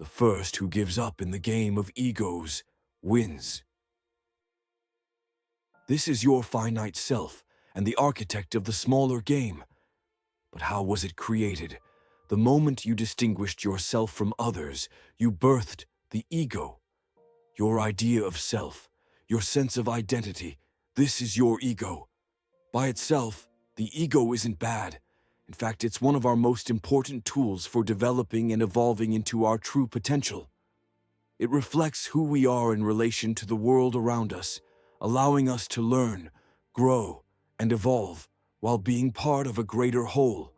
The first who gives up in the game of egos wins. This is your finite self and the architect of the smaller game. But how was it created? The moment you distinguished yourself from others, you birthed the ego. Your idea of self, your sense of identity, this is your ego. By itself, the ego isn't bad. In fact, it's one of our most important tools for developing and evolving into our true potential. It reflects who we are in relation to the world around us, allowing us to learn, grow, and evolve while being part of a greater whole.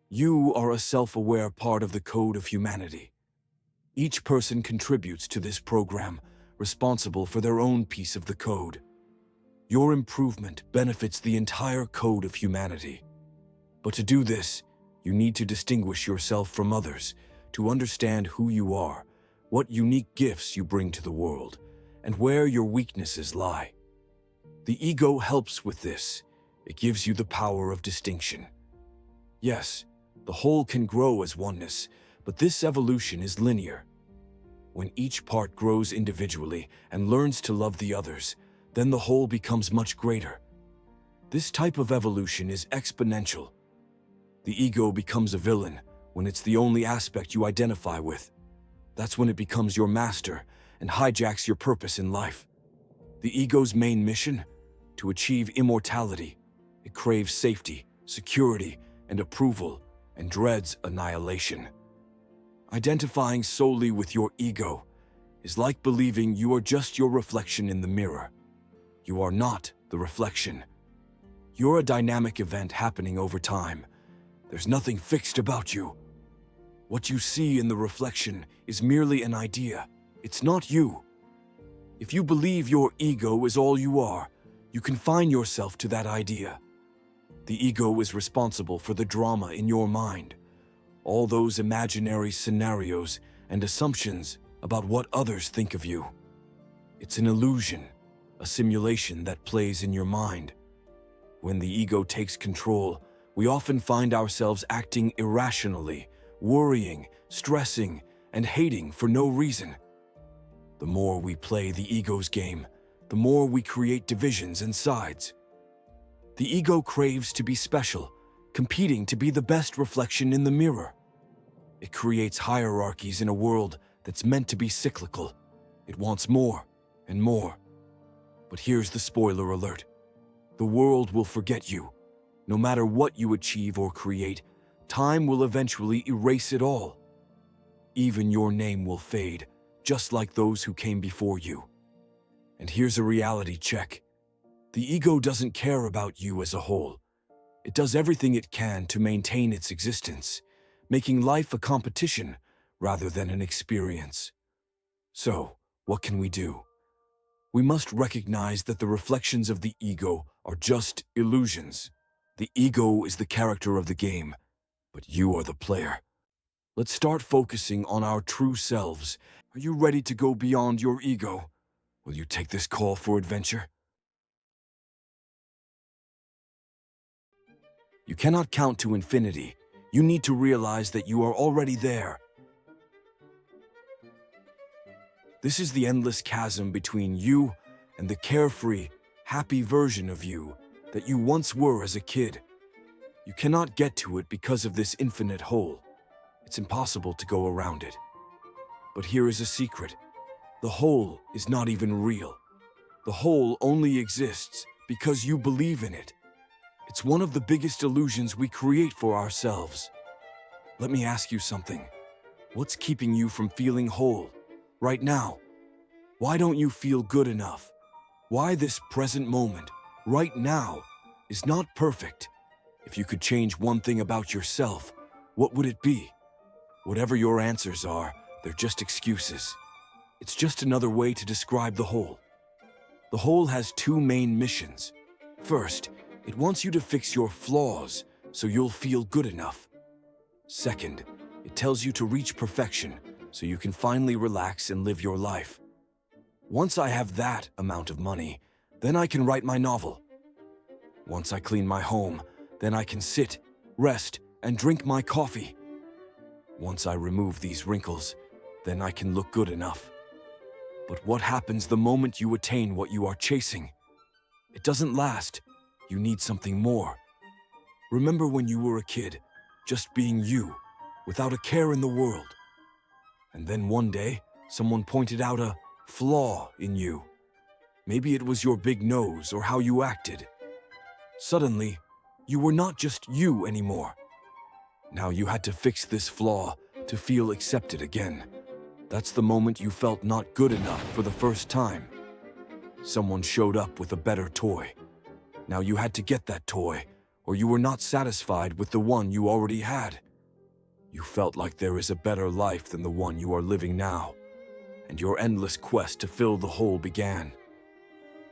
You are a self-aware part of the code of humanity. Each person contributes to this program, responsible for their own piece of the code. Your improvement benefits the entire code of humanity. But to do this, you need to distinguish yourself from others, to understand who you are, what unique gifts you bring to the world, and where your weaknesses lie. The ego helps with this. It gives you the power of distinction. Yes, the whole can grow as oneness, but this evolution is linear. When each part grows individually and learns to love the others, then the whole becomes much greater. This type of evolution is exponential. The ego becomes a villain when it's the only aspect you identify with. That's when it becomes your master and hijacks your purpose in life. The ego's main mission? To achieve immortality. It craves safety, security, and approval, and dreads annihilation. Identifying solely with your ego is like believing you are just your reflection in the mirror. You are not the reflection. You're a dynamic event happening over time. There's nothing fixed about you. What you see in the reflection is merely an idea. It's not you. If you believe your ego is all you are, you confine yourself to that idea. The ego is responsible for the drama in your mind, all those imaginary scenarios and assumptions about what others think of you. It's an illusion, a simulation that plays in your mind. When the ego takes control, we often find ourselves acting irrationally, worrying, stressing, and hating for no reason. The more we play the ego's game, the more we create divisions and sides. The ego craves to be special, competing to be the best reflection in the mirror. It creates hierarchies in a world that's meant to be cyclical. It wants more and more. But here's the spoiler alert. The world will forget you. No matter what you achieve or create, time will eventually erase it all. Even your name will fade, just like those who came before you. And here's a reality check. The ego doesn't care about you as a whole. It does everything it can to maintain its existence, making life a competition rather than an experience. So, what can we do? We must recognize that the reflections of the ego are just illusions. The ego is the character of the game, but you are the player. Let's start focusing on our true selves. Are you ready to go beyond your ego? Will you take this call for adventure? You cannot count to infinity. You need to realize that you are already there. This is the endless chasm between you and the carefree, happy version of you that you once were as a kid. You cannot get to it because of this infinite hole. It's impossible to go around it. But here is a secret. The hole is not even real. The hole only exists because you believe in it. It's one of the biggest illusions we create for ourselves. Let me ask you something. What's keeping you from feeling whole right now? Why don't you feel good enough? Why this present moment, right now, is not perfect? If you could change one thing about yourself, what would it be? Whatever your answers are, they're just excuses. It's just another way to describe the whole. The whole has two main missions. First, it wants you to fix your flaws so you'll feel good enough. Second, it tells you to reach perfection so you can finally relax and live your life. Once I have that amount of money, then I can write my novel. Once I clean my home, then I can sit, rest, and drink my coffee. Once I remove these wrinkles, then I can look good enough. But what happens the moment you attain what you are chasing? It doesn't last. You need something more. Remember when you were a kid, just being you, without a care in the world. And then one day, someone pointed out a flaw in you. Maybe it was your big nose or how you acted. Suddenly, you were not just you anymore. Now you had to fix this flaw to feel accepted again. That's the moment you felt not good enough for the first time. Someone showed up with a better toy. Now you had to get that toy, or you were not satisfied with the one you already had. You felt like there is a better life than the one you are living now, and your endless quest to fill the hole began.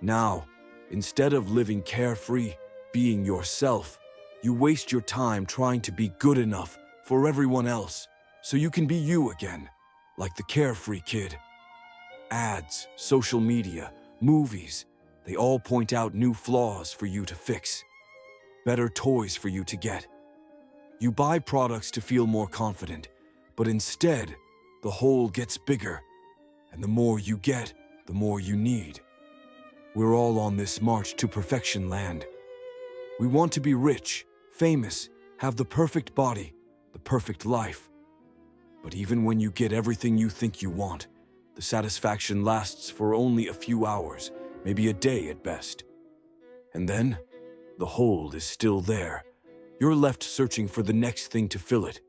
Now, instead of living carefree, being yourself, you waste your time trying to be good enough for everyone else so you can be you again, like the carefree kid. Ads, social media, movies, they all point out new flaws for you to fix, better toys for you to get. You buy products to feel more confident, but instead, the hole gets bigger, and the more you get, the more you need. We're all on this march to perfection land. We want to be rich, famous, have the perfect body, the perfect life. But even when you get everything you think you want, the satisfaction lasts for only a few hours, maybe a day at best. And then, the hole is still there. You're left searching for the next thing to fill it.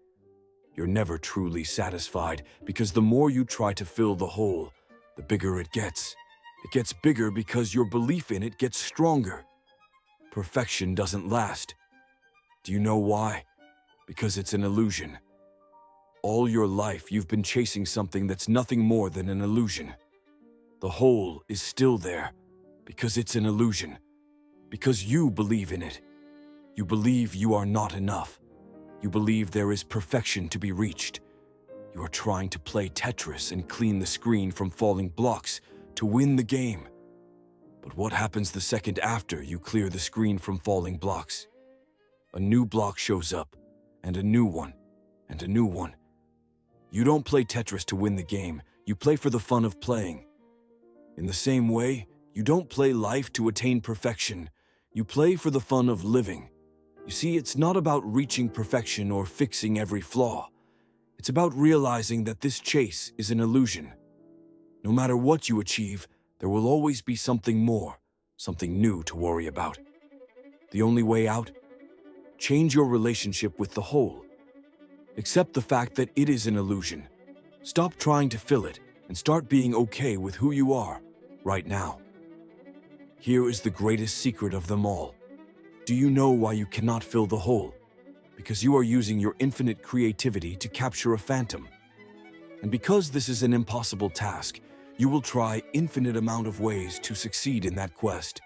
You're never truly satisfied because the more you try to fill the hole, the bigger it gets. It gets bigger because your belief in it gets stronger. Perfection doesn't last. Do you know why? Because it's an illusion. All your life, you've been chasing something that's nothing more than an illusion. The hole is still there because it's an illusion, because you believe in it. You believe you are not enough. You believe there is perfection to be reached. You are trying to play Tetris and clean the screen from falling blocks to win the game. But what happens the second after you clear the screen from falling blocks? A new block shows up, and a new one, and a new one. You don't play Tetris to win the game, you play for the fun of playing. In the same way, you don't play life to attain perfection, you play for the fun of living. You see, it's not about reaching perfection or fixing every flaw. It's about realizing that this chase is an illusion. No matter what you achieve, there will always be something more, something new to worry about. The only way out? Change your relationship with the whole. Accept the fact that it is an illusion. Stop trying to fill it and start being okay with who you are right now. Here is the greatest secret of them all. Do you know why you cannot fill the hole? Because you are using your infinite creativity to capture a phantom. And because this is an impossible task, you will try infinite amount of ways to succeed in that quest,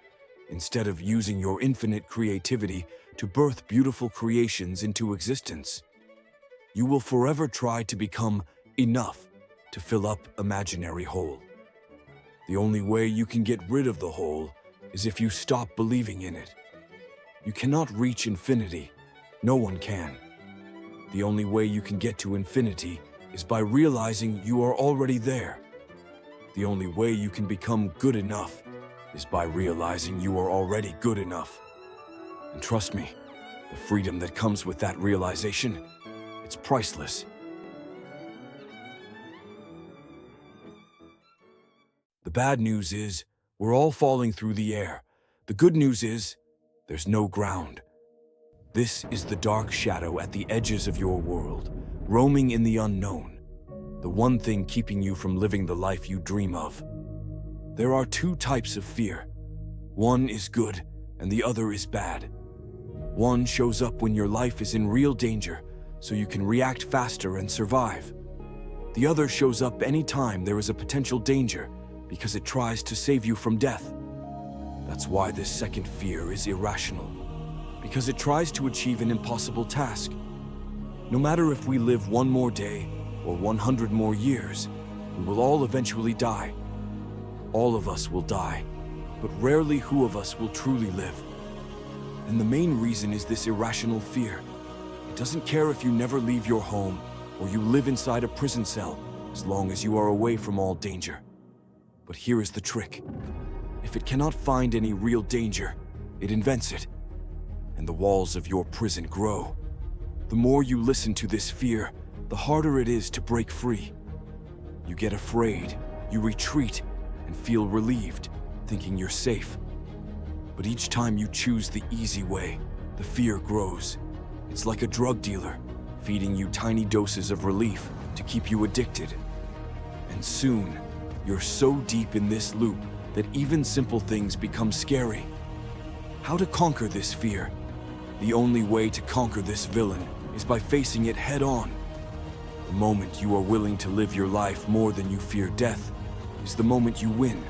instead of using your infinite creativity to birth beautiful creations into existence. You will forever try to become enough to fill up imaginary hole. The only way you can get rid of the hole is if you stop believing in it. You cannot reach infinity. No one can. The only way you can get to infinity is by realizing you are already there. The only way you can become good enough is by realizing you are already good enough. And trust me, the freedom that comes with that realization, it's priceless. The bad news is, we're all falling through the air. The good news is, there's no ground. This is the dark shadow at the edges of your world, roaming in the unknown. The one thing keeping you from living the life you dream of. There are two types of fear. One is good, and the other is bad. One shows up when your life is in real danger, so you can react faster and survive. The other shows up anytime there is a potential danger, because it tries to save you from death. That's why this second fear is irrational, because it tries to achieve an impossible task. No matter if we live one more day or 100 more years, we will all eventually die. All of us will die, but rarely who of us will truly live. And the main reason is this irrational fear. It doesn't care if you never leave your home or you live inside a prison cell, as long as you are away from all danger. But here is the trick. If it cannot find any real danger, it invents it, and the walls of your prison grow. The more you listen to this fear, the harder it is to break free. You get afraid, you retreat, and feel relieved, thinking you're safe. But each time you choose the easy way, the fear grows. It's like a drug dealer, feeding you tiny doses of relief to keep you addicted. And soon, you're so deep in this loop that even simple things become scary. How to conquer this fear? The only way to conquer this villain is by facing it head-on. The moment you are willing to live your life more than you fear death is the moment you win.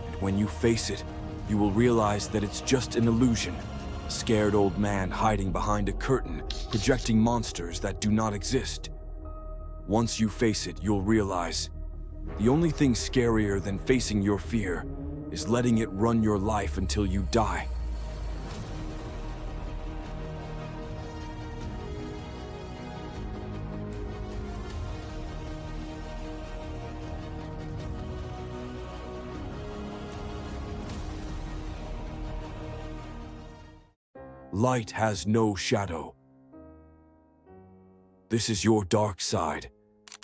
And when you face it, you will realize that it's just an illusion, a scared old man hiding behind a curtain, projecting monsters that do not exist. Once you face it, you'll realize the only thing scarier than facing your fear is letting it run your life until you die. Light has no shadow. This is your dark side.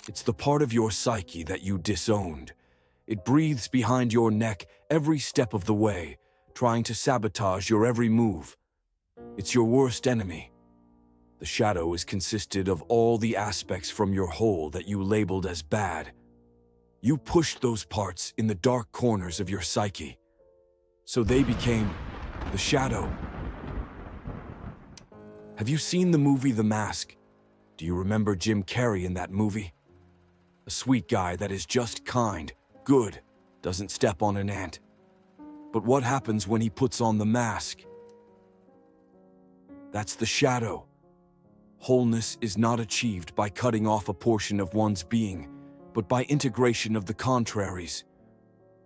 It's the part of your psyche that you disowned. It breathes behind your neck every step of the way, trying to sabotage your every move. It's your worst enemy. The shadow is consisted of all the aspects from your whole that you labeled as bad. You pushed those parts in the dark corners of your psyche, so they became the shadow. Have you seen the movie The Mask? Do you remember Jim Carrey in that movie? A sweet guy that is just kind, good, doesn't step on an ant. But what happens when he puts on the mask? That's the shadow. Wholeness is not achieved by cutting off a portion of one's being, but by integration of the contraries.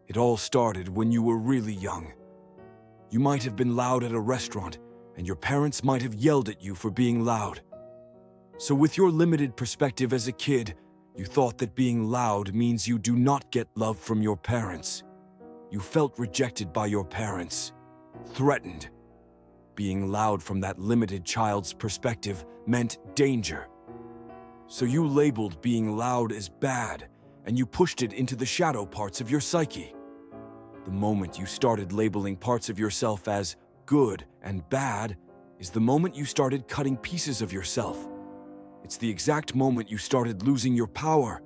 It all started when you were really young. You might have been loud at a restaurant, and your parents might have yelled at you for being loud. So with your limited perspective as a kid, you thought that being loud means you do not get love from your parents. You felt rejected by your parents, threatened. Being loud from that limited child's perspective meant danger. So you labeled being loud as bad, and you pushed it into the shadow parts of your psyche. The moment you started labeling parts of yourself as good and bad is the moment you started cutting pieces of yourself. It's the exact moment you started losing your power.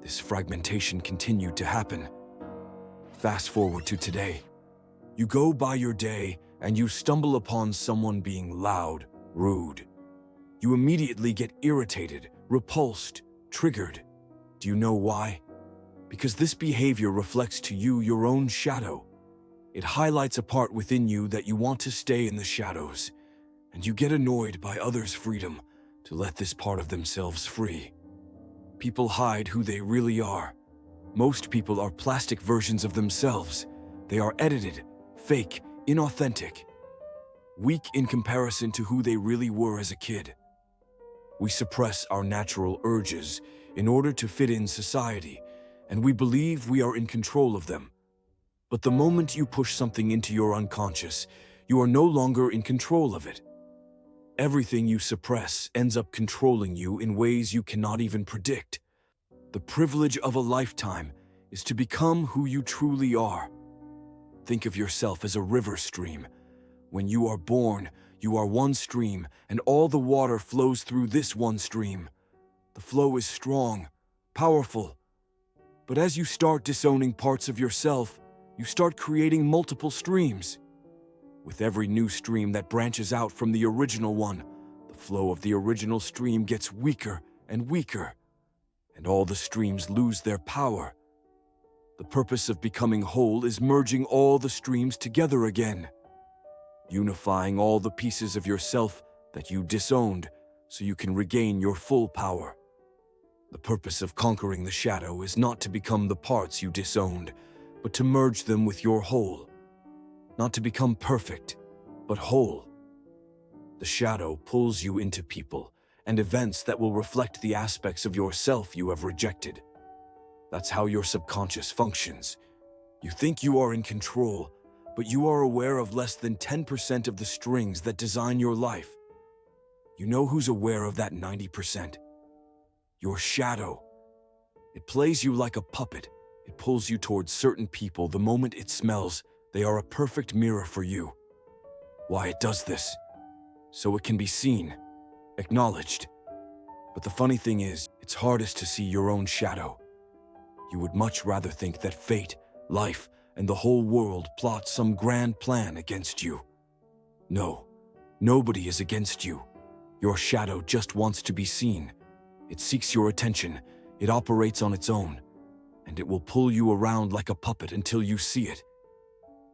This fragmentation continued to happen. Fast forward to today. You go by your day and you stumble upon someone being loud, rude. You immediately get irritated, repulsed, triggered. Do you know why? Because this behavior reflects to you your own shadow. It highlights a part within you that you want to stay in the shadows, and you get annoyed by others' freedom to let this part of themselves free. People hide who they really are. Most people are plastic versions of themselves. They are edited, fake, inauthentic, weak in comparison to who they really were as a kid. We suppress our natural urges in order to fit in society, and we believe we are in control of them. But the moment you push something into your unconscious, you are no longer in control of it. Everything you suppress ends up controlling you in ways you cannot even predict. The privilege of a lifetime is to become who you truly are. Think of yourself as a river stream. When you are born, you are one stream, and all the water flows through this one stream. The flow is strong, powerful. But as you start disowning parts of yourself, you start creating multiple streams. With every new stream that branches out from the original one, the flow of the original stream gets weaker and weaker, and all the streams lose their power. The purpose of becoming whole is merging all the streams together again, unifying all the pieces of yourself that you disowned so you can regain your full power. The purpose of conquering the shadow is not to become the parts you disowned, but to merge them with your whole. Not to become perfect, but whole. The shadow pulls you into people and events that will reflect the aspects of yourself you have rejected. That's how your subconscious functions. You think you are in control, but you are aware of less than 10% of the strings that design your life. You know who's aware of that 90%? Your shadow. It plays you like a puppet. It pulls you towards certain people the moment it smells they are a perfect mirror for you. Why it does this? So it can be seen, acknowledged. But the funny thing is, it's hardest to see your own shadow. You would much rather think that fate, life, and the whole world plot some grand plan against you. No, nobody is against you. Your shadow just wants to be seen. It seeks your attention, it operates on its own, and it will pull you around like a puppet until you see it.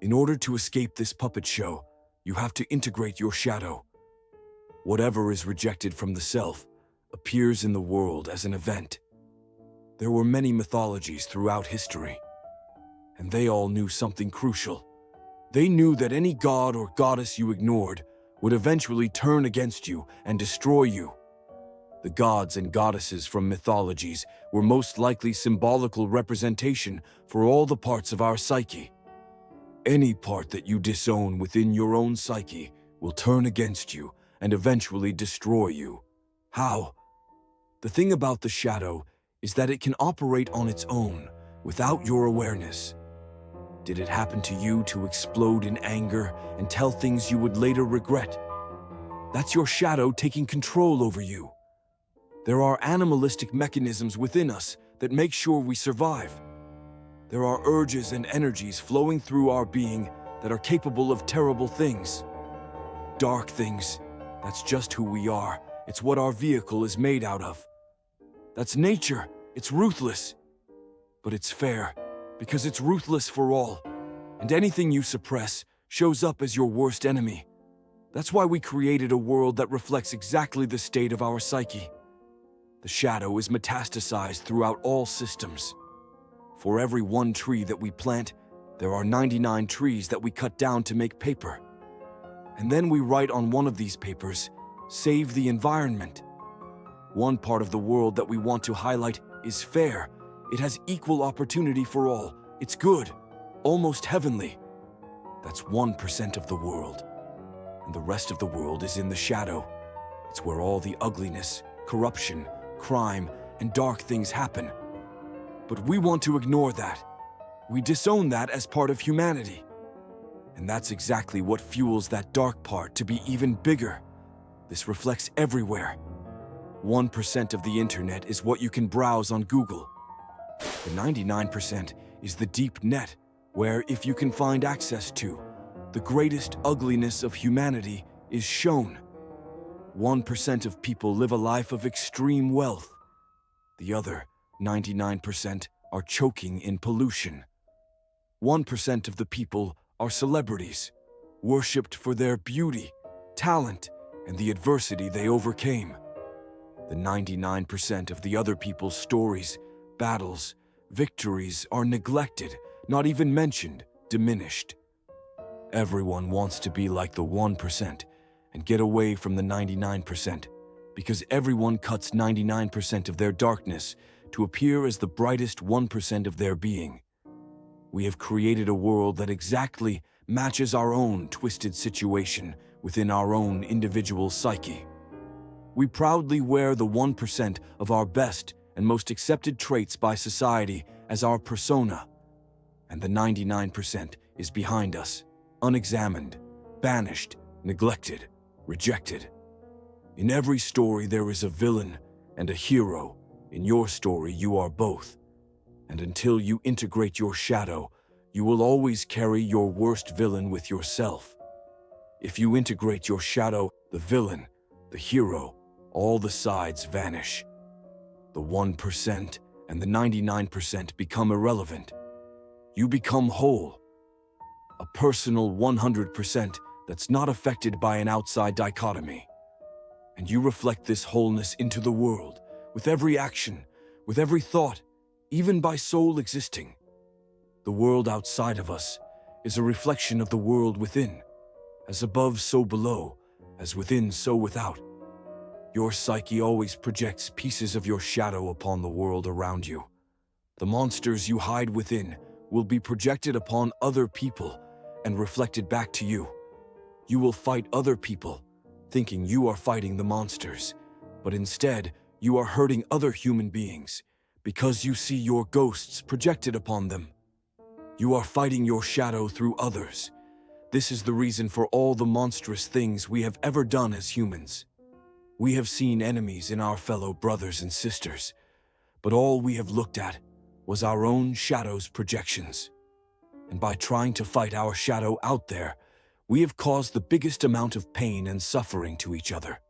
In order to escape this puppet show, you have to integrate your shadow. Whatever is rejected from the self appears in the world as an event. There were many mythologies throughout history, and they all knew something crucial. They knew that any god or goddess you ignored would eventually turn against you and destroy you. The gods and goddesses from mythologies were most likely symbolical representation for all the parts of our psyche. Any part that you disown within your own psyche will turn against you and eventually destroy you. How? The thing about the shadow is that it can operate on its own without your awareness. Did it happen to you to explode in anger and tell things you would later regret? That's your shadow taking control over you. There are animalistic mechanisms within us that make sure we survive. There are urges and energies flowing through our being that are capable of terrible things. Dark things. That's just who we are. It's what our vehicle is made out of. That's nature. It's ruthless. But it's fair, because it's ruthless for all. And anything you suppress shows up as your worst enemy. That's why we created a world that reflects exactly the state of our psyche. The shadow is metastasized throughout all systems. For every one tree that we plant, there are 99 trees that we cut down to make paper. And then we write on one of these papers, "Save the environment." One part of the world that we want to highlight is fair. It has equal opportunity for all. It's good, almost heavenly. That's 1% of the world. And the rest of the world is in the shadow. It's where all the ugliness, corruption, crime, and dark things happen. But we want to ignore that. We disown that as part of humanity. And that's exactly what fuels that dark part to be even bigger. This reflects everywhere. 1% of the internet is what you can browse on Google. The 99% is the deep net, where if you can find access to, the greatest ugliness of humanity is shown. 1% of people live a life of extreme wealth. The other 99% are choking in pollution. 1% of the people are celebrities, worshipped for their beauty, talent, and the adversity they overcame. The 99% of the other people's stories, battles, victories are neglected, not even mentioned, diminished. Everyone wants to be like the 1% and get away from the 99%, because everyone cuts 99% of their darkness to appear as the brightest 1% of their being. We have created a world that exactly matches our own twisted situation within our own individual psyche. We proudly wear the 1% of our best and most accepted traits by society as our persona, and the 99% is behind us, unexamined, banished, neglected, rejected. In every story there is a villain and a hero. In your story you are both. And until you integrate your shadow, you will always carry your worst villain with yourself. If you integrate your shadow, the villain, the hero, all the sides vanish. The 1% and the 99% become irrelevant. You become whole. A personal 100% that's not affected by an outside dichotomy. And you reflect this wholeness into the world, with every action, with every thought, even by soul existing. The world outside of us is a reflection of the world within. As above, so below. As within, so without. Your psyche always projects pieces of your shadow upon the world around you. The monsters you hide within will be projected upon other people and reflected back to you. You will fight other people, thinking you are fighting the monsters, but instead you are hurting other human beings because you see your ghosts projected upon them. You are fighting your shadow through others. This is the reason for all the monstrous things we have ever done as humans. We have seen enemies in our fellow brothers and sisters, but all we have looked at was our own shadow's projections. And by trying to fight our shadow out there, we have caused the biggest amount of pain and suffering to each other.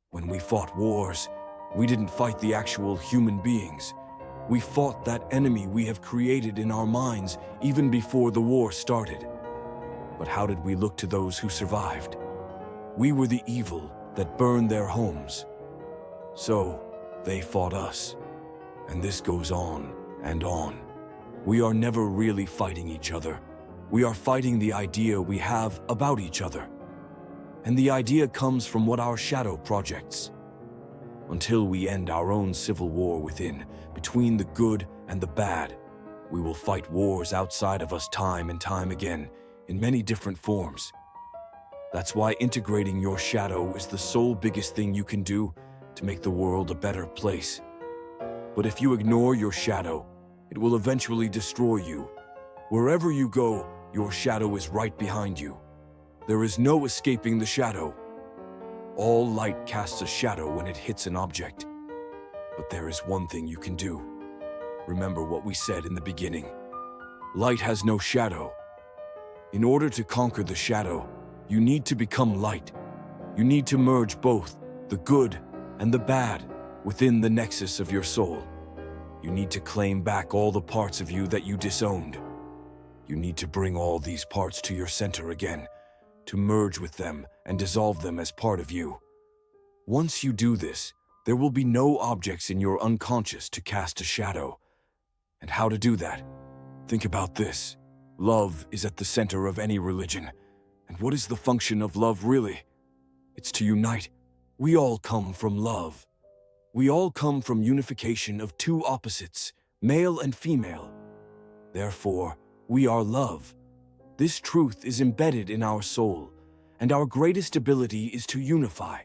When we fought wars, we didn't fight the actual human beings. We fought that enemy we have created in our minds even before the war started. But how did we look to those who survived? We were the evil that burned their homes. So, they fought us. And this goes on and on. We are never really fighting each other. We are fighting the idea we have about each other. And the idea comes from what our shadow projects. Until we end our own civil war within, between the good and the bad, we will fight wars outside of us time and time again, in many different forms. That's why integrating your shadow is the sole biggest thing you can do to make the world a better place. But if you ignore your shadow, it will eventually destroy you. Wherever you go, your shadow is right behind you. There is no escaping the shadow. All light casts a shadow when it hits an object. But there is one thing you can do. Remember what we said in the beginning. Light has no shadow. In order to conquer the shadow, you need to become light. You need to merge both the good and the bad within the nexus of your soul. You need to claim back all the parts of you that you disowned. You need to bring all these parts to your center again, to merge with them and dissolve them as part of you. Once you do this, there will be no objects in your unconscious to cast a shadow. And how to do that? Think about this. Love is at the center of any religion. And what is the function of love really? It's to unite. We all come from love. We all come from unification of two opposites, male and female. Therefore, we are love. This truth is embedded in our soul, and our greatest ability is to unify.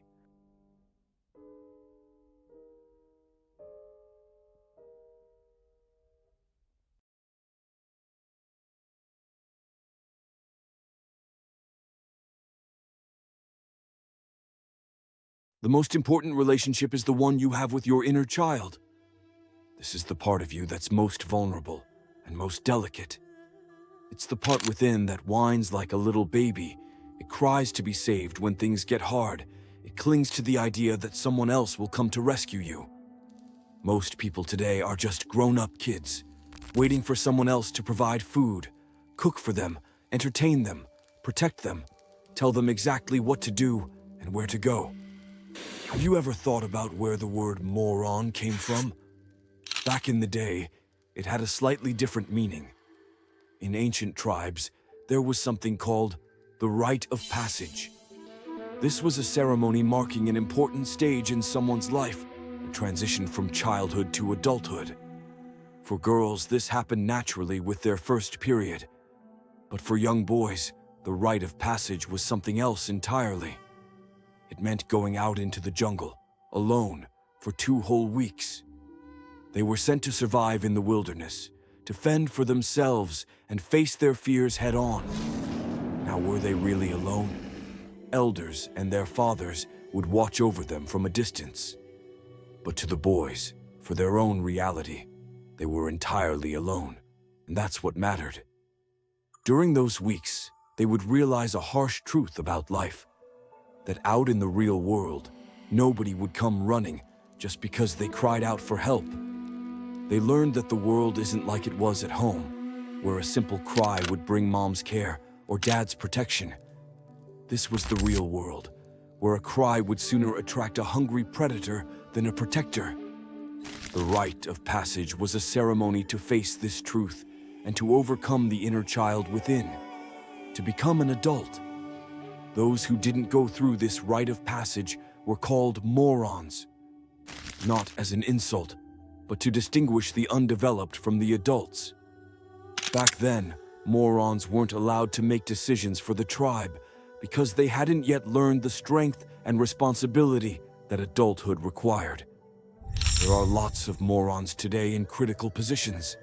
The most important relationship is the one you have with your inner child. This is the part of you that's most vulnerable and most delicate. It's the part within that whines like a little baby. It cries to be saved when things get hard. It clings to the idea that someone else will come to rescue you. Most people today are just grown-up kids, waiting for someone else to provide food, cook for them, entertain them, protect them, tell them exactly what to do and where to go. Have you ever thought about where the word moron came from? Back in the day, it had a slightly different meaning. In ancient tribes, there was something called the rite of passage. This was a ceremony marking an important stage in someone's life, a transition from childhood to adulthood. For girls, this happened naturally with their first period. But for young boys, the rite of passage was something else entirely. It meant going out into the jungle, alone, for 2 whole weeks. They were sent to survive in the wilderness, to fend for themselves and face their fears head-on. Now, were they really alone? Elders and their fathers would watch over them from a distance. But to the boys, for their own reality, they were entirely alone, and that's what mattered. During those weeks, they would realize a harsh truth about life. That out in the real world, nobody would come running just because they cried out for help. They learned that the world isn't like it was at home, where a simple cry would bring mom's care or dad's protection. This was the real world, where a cry would sooner attract a hungry predator than a protector. The rite of passage was a ceremony to face this truth and to overcome the inner child within, to become an adult. Those who didn't go through this rite of passage were called morons. Not as an insult, but to distinguish the undeveloped from the adults. Back then, morons weren't allowed to make decisions for the tribe because they hadn't yet learned the strength and responsibility that adulthood required. There are lots of morons today in critical positions.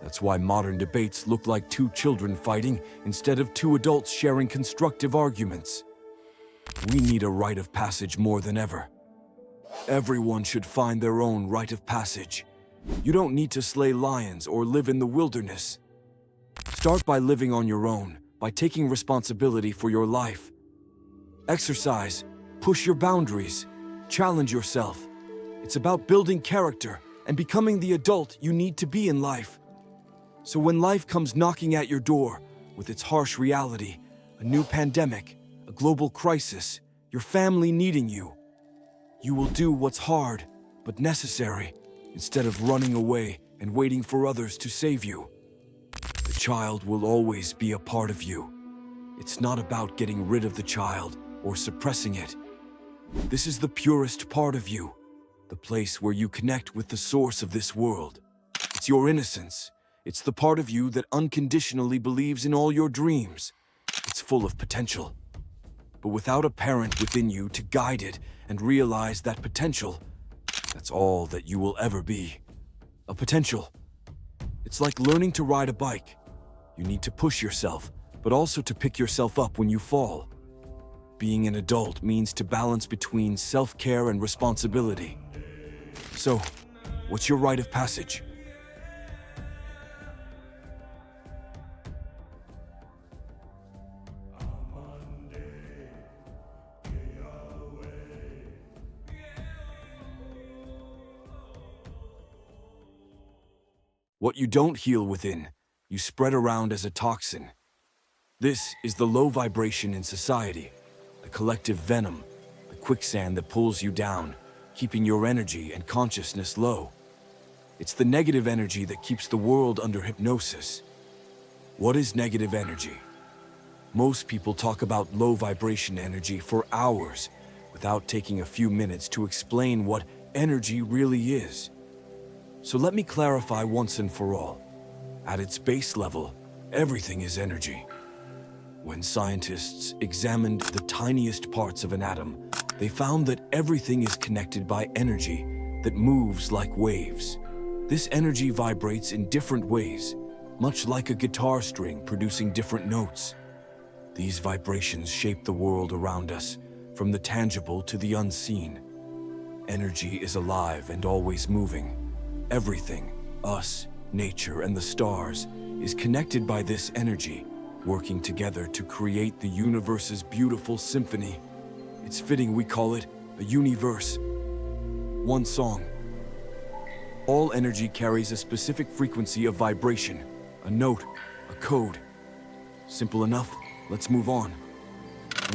That's why modern debates look like two children fighting instead of two adults sharing constructive arguments. We need a rite of passage more than ever. Everyone should find their own rite of passage. You don't need to slay lions or live in the wilderness. Start by living on your own, by taking responsibility for your life. Exercise, push your boundaries, challenge yourself. It's about building character and becoming the adult you need to be in life. So when life comes knocking at your door with its harsh reality, a new pandemic, a global crisis, your family needing you, you will do what's hard but necessary instead of running away and waiting for others to save you. The child will always be a part of you. It's not about getting rid of the child or suppressing it. This is the purest part of you, the place where you connect with the source of this world. It's your innocence. It's the part of you that unconditionally believes in all your dreams. It's full of potential. But without a parent within you to guide it and realize that potential, that's all that you will ever be. A potential. It's like learning to ride a bike. You need to push yourself, but also to pick yourself up when you fall. Being an adult means to balance between self-care and responsibility. So, what's your rite of passage? What you don't heal within, you spread around as a toxin. This is the low vibration in society, the collective venom, the quicksand that pulls you down, keeping your energy and consciousness low. It's the negative energy that keeps the world under hypnosis. What is negative energy? Most people talk about low vibration energy for hours without taking a few minutes to explain what energy really is. So let me clarify once and for all. At its base level, everything is energy. When scientists examined the tiniest parts of an atom, they found that everything is connected by energy that moves like waves. This energy vibrates in different ways, much like a guitar string producing different notes. These vibrations shape the world around us, from the tangible to the unseen. Energy is alive and always moving. Everything, us, nature, and the stars, is connected by this energy, working together to create the universe's beautiful symphony. It's fitting we call it a universe. One song. All energy carries a specific frequency of vibration, a note, a code. Simple enough, let's move on.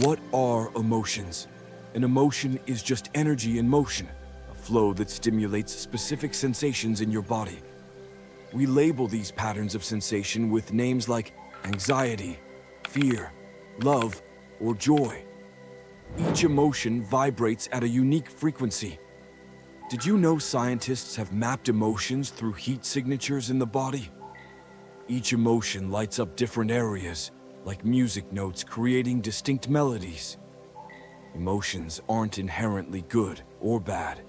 What are emotions? An emotion is just energy in motion. Flow that stimulates specific sensations in your body. We label these patterns of sensation with names like anxiety, fear, love, or joy. Each emotion vibrates at a unique frequency. Did you know scientists have mapped emotions through heat signatures in the body? Each emotion lights up different areas, like music notes creating distinct melodies. Emotions aren't inherently good or bad.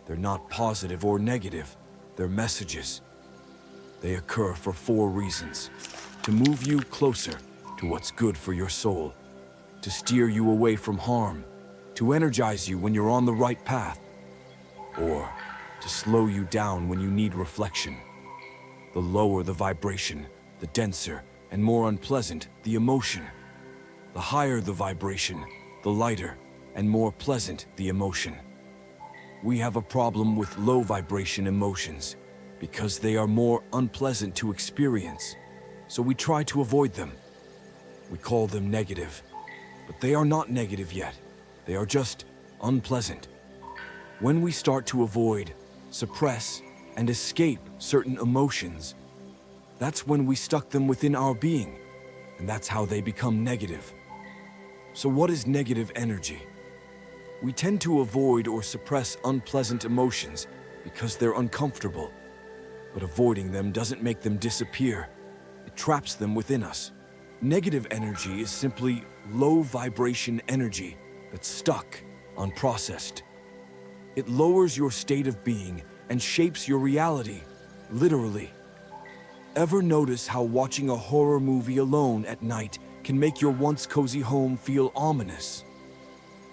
They're not positive or negative, they're messages. They occur for 4 reasons: to move you closer to what's good for your soul, to steer you away from harm, to energize you when you're on the right path, or to slow you down when you need reflection. The lower the vibration, the denser and more unpleasant the emotion. The higher the vibration, the lighter and more pleasant the emotion. We have a problem with low vibration emotions because they are more unpleasant to experience, so we try to avoid them. We call them negative, but they are not negative yet. They are just unpleasant. When we start to avoid, suppress, and escape certain emotions, that's when we stuck them within our being, and that's how they become negative. So what is negative energy? We tend to avoid or suppress unpleasant emotions because they're uncomfortable. But avoiding them doesn't make them disappear. It traps them within us. Negative energy is simply low vibration energy that's stuck, unprocessed. It lowers your state of being and shapes your reality, literally. Ever notice how watching a horror movie alone at night can make your once cozy home feel ominous?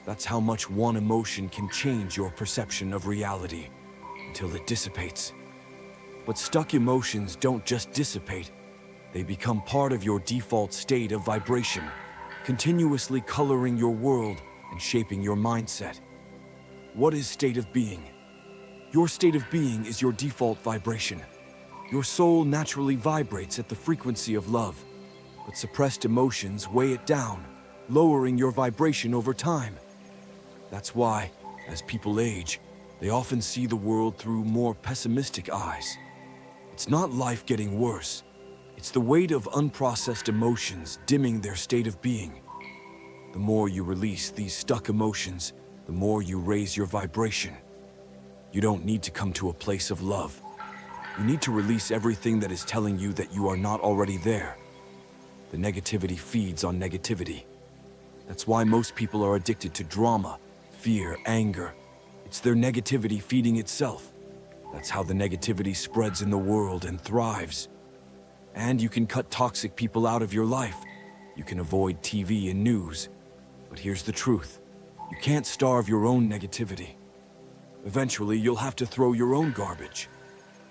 That's how much one emotion can change your perception of reality until it dissipates. But stuck emotions don't just dissipate. They become part of your default state of vibration, continuously coloring your world and shaping your mindset. What is state of being? Your state of being is your default vibration. Your soul naturally vibrates at the frequency of love, but suppressed emotions weigh it down, lowering your vibration over time. That's why, as people age, they often see the world through more pessimistic eyes. It's not life getting worse. It's the weight of unprocessed emotions dimming their state of being. The more you release these stuck emotions, the more you raise your vibration. You don't need to come to a place of love. You need to release everything that is telling you that you are not already there. The negativity feeds on negativity. That's why most people are addicted to drama, fear, anger. It's their negativity feeding itself. That's how the negativity spreads in the world and thrives. And you can cut toxic people out of your life. You can avoid TV and news. But here's the truth. You can't starve your own negativity. Eventually, you'll have to throw your own garbage.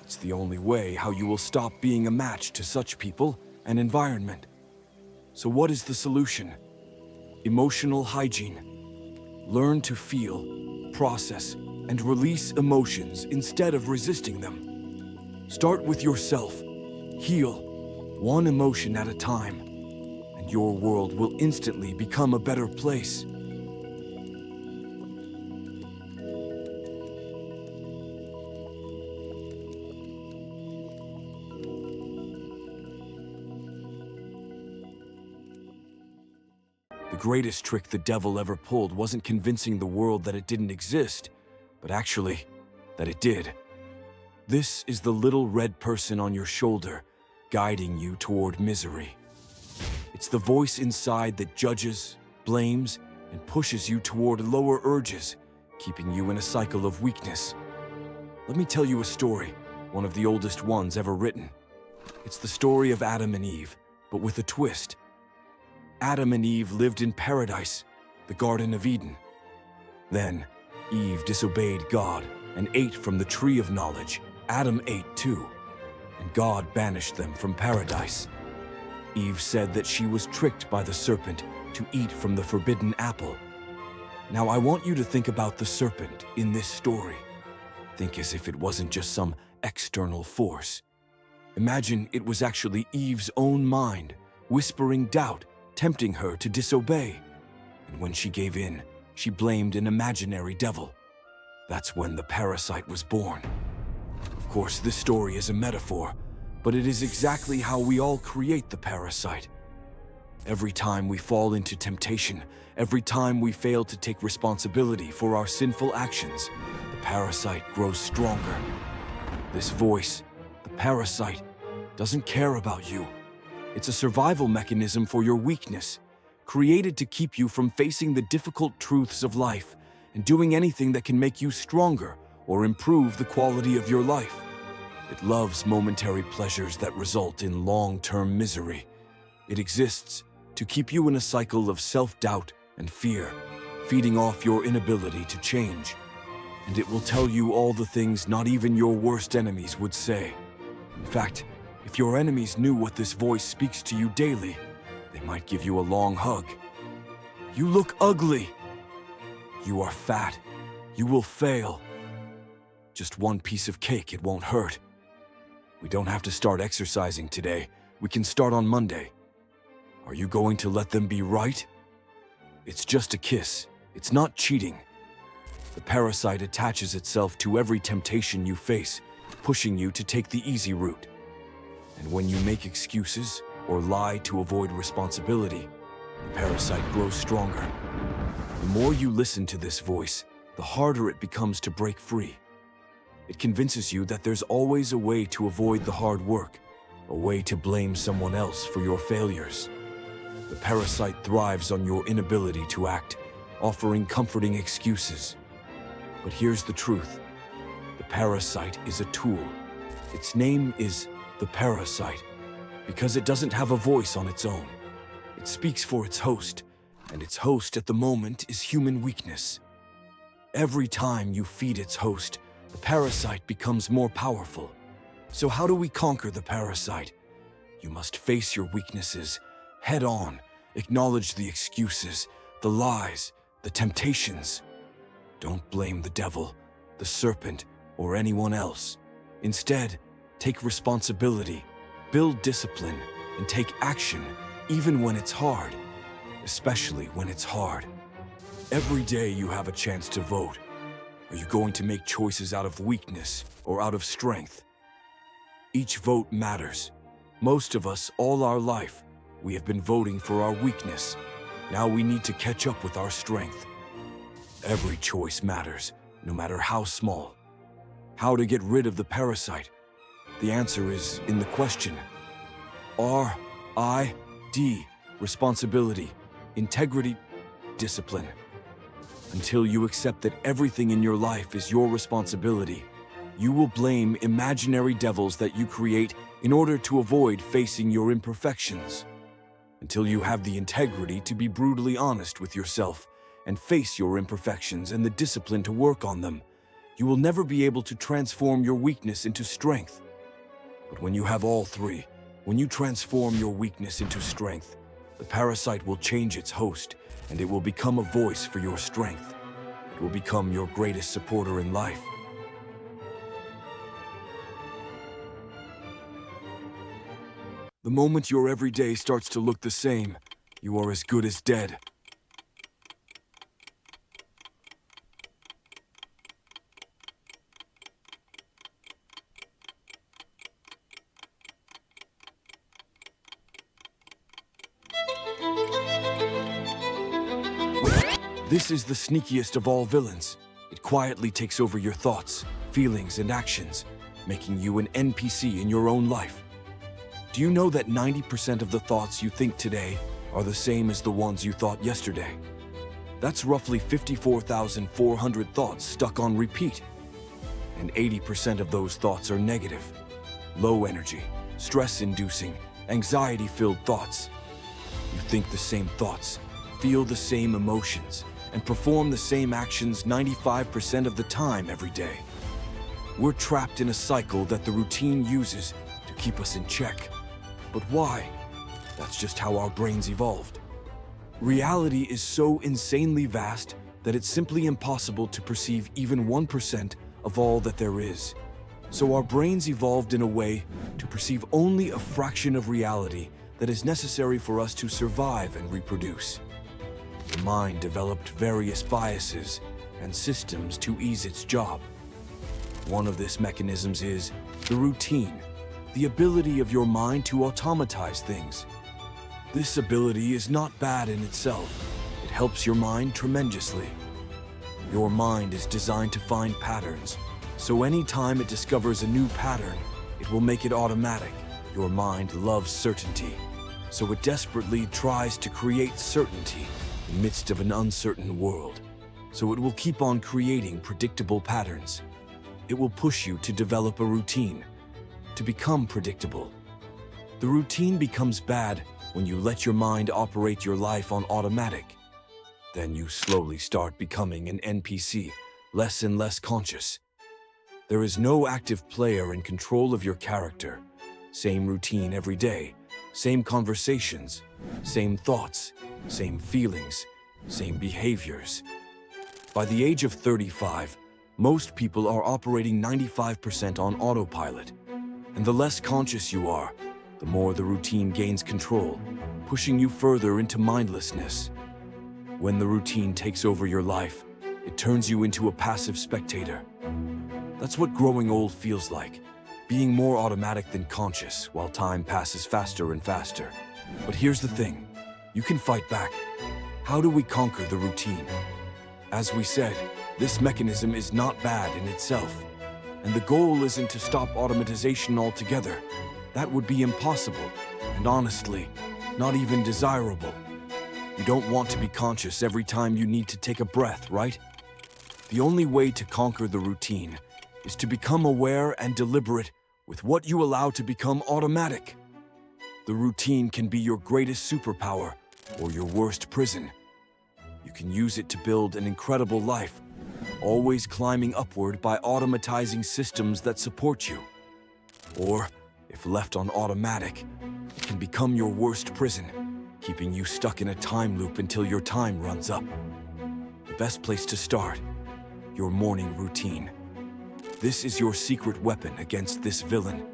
It's the only way how you will stop being a match to such people and environment. So what is the solution? Emotional hygiene. Learn to feel, process, and release emotions instead of resisting them. Start with yourself. Heal, one emotion at a time, and your world will instantly become a better place. The greatest trick the devil ever pulled wasn't convincing the world that it didn't exist, but actually, that it did. This is the little red person on your shoulder, guiding you toward misery. It's the voice inside that judges, blames, and pushes you toward lower urges, keeping you in a cycle of weakness. Let me tell you a story, one of the oldest ones ever written. It's the story of Adam and Eve, but with a twist. Adam and Eve lived in paradise, the Garden of Eden. Then, Eve disobeyed God and ate from the tree of knowledge. Adam ate too, and God banished them from paradise. Eve said that she was tricked by the serpent to eat from the forbidden apple. Now I want you to think about the serpent in this story. Think as if it wasn't just some external force. Imagine it was actually Eve's own mind, whispering doubt, tempting her to disobey. And when she gave in, she blamed an imaginary devil. That's when the parasite was born. Of course, this story is a metaphor, but it is exactly how we all create the parasite. Every time we fall into temptation, every time we fail to take responsibility for our sinful actions, the parasite grows stronger. This voice, the parasite, doesn't care about you. It's a survival mechanism for your weakness, created to keep you from facing the difficult truths of life and doing anything that can make you stronger or improve the quality of your life. It loves momentary pleasures that result in long-term misery. It exists to keep you in a cycle of self-doubt and fear, feeding off your inability to change. And it will tell you all the things not even your worst enemies would say. In fact, if your enemies knew what this voice speaks to you daily, they might give you a long hug. You look ugly. You are fat. You will fail. Just one piece of cake, it won't hurt. We don't have to start exercising today. We can start on Monday. Are you going to let them be right? It's just a kiss. It's not cheating. The parasite attaches itself to every temptation you face, pushing you to take the easy route. And when you make excuses or lie to avoid responsibility, the parasite grows stronger. The more you listen to this voice, the harder it becomes to break free. It convinces you that there's always a way to avoid the hard work, a way to blame someone else for your failures. The parasite thrives on your inability to act, offering comforting excuses. But here's the truth. The parasite is a tool. Its name is the parasite because it doesn't have a voice on its own. It speaks for its host, and its host at the moment is human weakness. Every time you feed its host, the parasite becomes more powerful. So how do we conquer the parasite? You must face your weaknesses head on, acknowledge the excuses, the lies, the temptations. Don't blame the devil, the serpent, or anyone else. Instead, take responsibility, build discipline, and take action, even when it's hard, especially when it's hard. Every day you have a chance to vote. Are you going to make choices out of weakness or out of strength? Each vote matters. Most of us, all our life, we have been voting for our weakness. Now we need to catch up with our strength. Every choice matters, no matter how small. How to get rid of the parasite? The answer is in the question. R-I-D, responsibility, integrity, discipline. Until you accept that everything in your life is your responsibility, you will blame imaginary devils that you create in order to avoid facing your imperfections. Until you have the integrity to be brutally honest with yourself and face your imperfections and the discipline to work on them, you will never be able to transform your weakness into strength. But when you have all three, when you transform your weakness into strength, the parasite will change its host, and it will become a voice for your strength. It will become your greatest supporter in life. The moment your everyday starts to look the same, you are as good as dead. This is the sneakiest of all villains. It quietly takes over your thoughts, feelings, and actions, making you an NPC in your own life. Do you know that 90% of the thoughts you think today are the same as the ones you thought yesterday? That's roughly 54,400 thoughts stuck on repeat. And 80% of those thoughts are negative, low energy, stress-inducing, anxiety-filled thoughts. You think the same thoughts, feel the same emotions, and perform the same actions 95% of the time every day. We're trapped in a cycle that the routine uses to keep us in check. But why? That's just how our brains evolved. Reality is so insanely vast that it's simply impossible to perceive even 1% of all that there is. So our brains evolved in a way to perceive only a fraction of reality that is necessary for us to survive and reproduce. The mind developed various biases and systems to ease its job. One of these mechanisms is the routine, the ability of your mind to automatize things. This ability is not bad in itself. It helps your mind tremendously. Your mind is designed to find patterns, so anytime it discovers a new pattern, it will make it automatic. Your mind loves certainty, so it desperately tries to create certainty in the midst of an uncertain world. So it will keep on creating predictable patterns. It will push you to develop a routine, to become predictable. The routine becomes bad when you let your mind operate your life on automatic. Then you slowly start becoming an NPC, less and less conscious. There is no active player in control of your character. Same routine every day, same conversations, same thoughts, same feelings, same behaviors. By the age of 35, most people are operating 95% on autopilot. And the less conscious you are, the more the routine gains control, pushing you further into mindlessness. When the routine takes over your life, it turns you into a passive spectator. That's what growing old feels like, being more automatic than conscious while time passes faster and faster. But here's the thing, you can fight back. How do we conquer the routine? As we said, this mechanism is not bad in itself. And the goal isn't to stop automatization altogether. That would be impossible, and honestly, not even desirable. You don't want to be conscious every time you need to take a breath, right? The only way to conquer the routine is to become aware and deliberate with what you allow to become automatic. The routine can be your greatest superpower or your worst prison. You can use it to build an incredible life, always climbing upward by automatizing systems that support you. Or, if left on automatic, it can become your worst prison, keeping you stuck in a time loop until your time runs up. The best place to start: your morning routine. This is your secret weapon against this villain.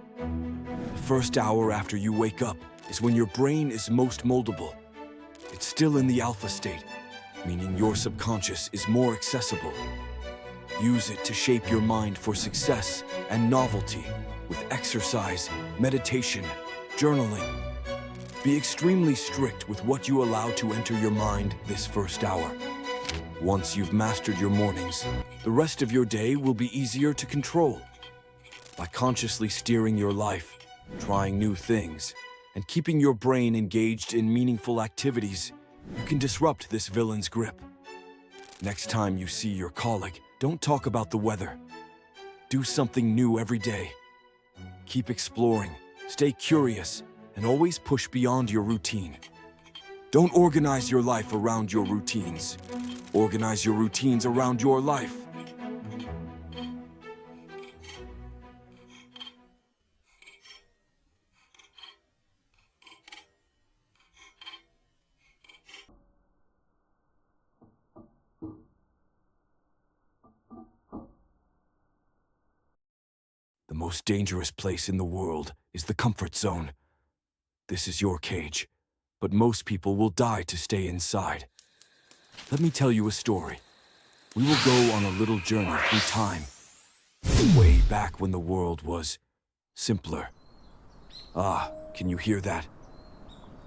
The first hour after you wake up is when your brain is most moldable. It's still in the alpha state, meaning your subconscious is more accessible. Use it to shape your mind for success and novelty with exercise, meditation, journaling. Be extremely strict with what you allow to enter your mind this first hour. Once you've mastered your mornings, the rest of your day will be easier to control. By consciously steering your life, trying new things, and keeping your brain engaged in meaningful activities, you can disrupt this villain's grip. Next time you see your colleague, don't talk about the weather. Do something new every day. Keep exploring, stay curious, and always push beyond your routine. Don't organize your life around your routines. Organize your routines around your life. The most dangerous place in the world is the comfort zone. This is your cage, but most people will die to stay inside. Let me tell you a story. We will go on a little journey through time, way back when the world was simpler. Ah, can you hear that?